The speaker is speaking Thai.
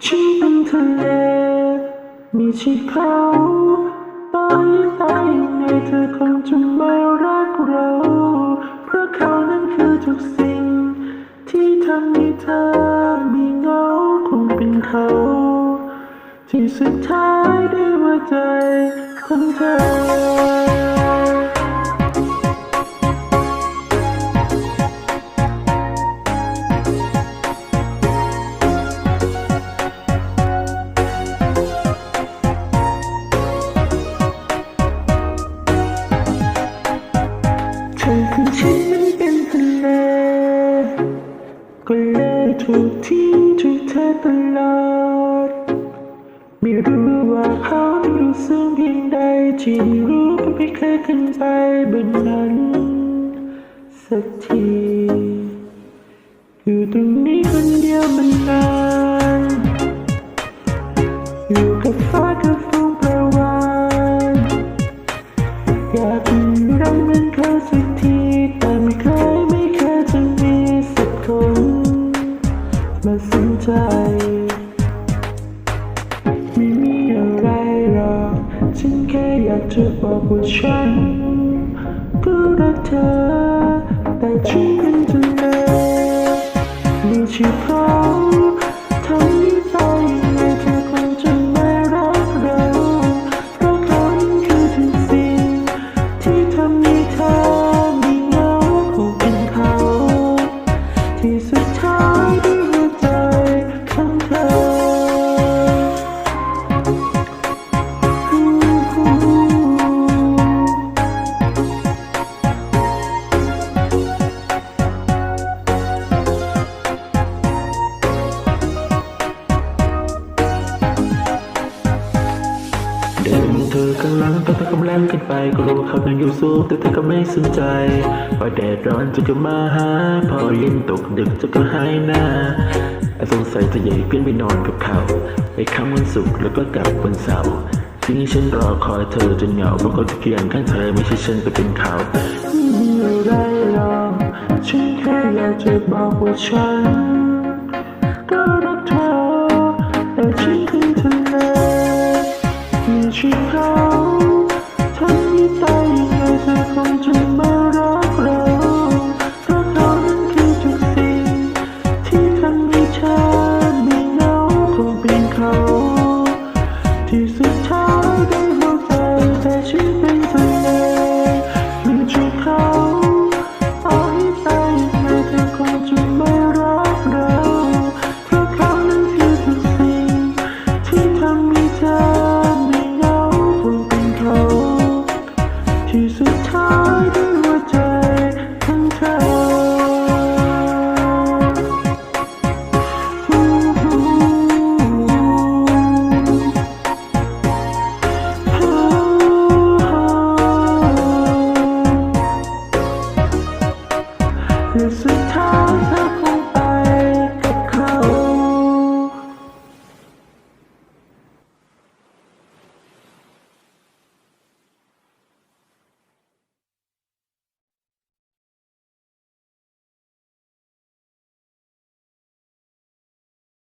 ฉันเป็นทะเลมีชีเขาตายยังไงเธอคงจะไม่รักเราเพราะเขานั้นคือทุกสิ่งที่ทำให้เธอมีเงาคงเป็นเขาที่สุดท้ายด้วยหัวใจของเธอเธอคือฉันนั้นเป็นทะเลก็เลยถูกทิ้งถูกเธอตลอดไม่รู้ว่าเขารู้สึกเพียงใดที่ไม่รู้ว่าไม่เคยขึ้นไปบนนั้นสักทีอยู่ตรงนี้คนเดียวมันนานอยู่กับฟ้ากับฝนประวานอยากรักเหมือนเขาสักทีแต่ไม่เคยจะมีสักคนมาสนใจไม่มีอะไรหรอกฉันแค่อยากจะบอกว่าฉันก็รักเธอแต่ฉันเป็นทะเลมีชีวิตเขาทำให้ตายยังไงเธอคงจะไม่รักเราเพราะเขานั้นคือทุกสิ่งที่ทำให้เธอมีเงาคงเป็นเขาที่สุดท้ายด้วยหัวใจของเธอเดินเธอข้างหลังแต่เธอกำลังขึ้นไปก็รู้เขานั่งอยู่สูงแต่เธอก็ไม่สนใจพอแดดร้อนจะก็มาหาพอเย็นตกดึกจะก็หายหน้าสงสัยจะใหญ่ขึ้นไปนอนกับเขาไปค้ำวันศุกร์แล้วก็กลับวันเสาร์ทีนี้ฉันรอคอยเธอจนเหงาเพราะเขาจะเคียงข้างเธอไม่ใช่ฉันแต่เป็นเขาไม่มีอะไรหรอกฉันแค่อยากจะบอกว่าฉัน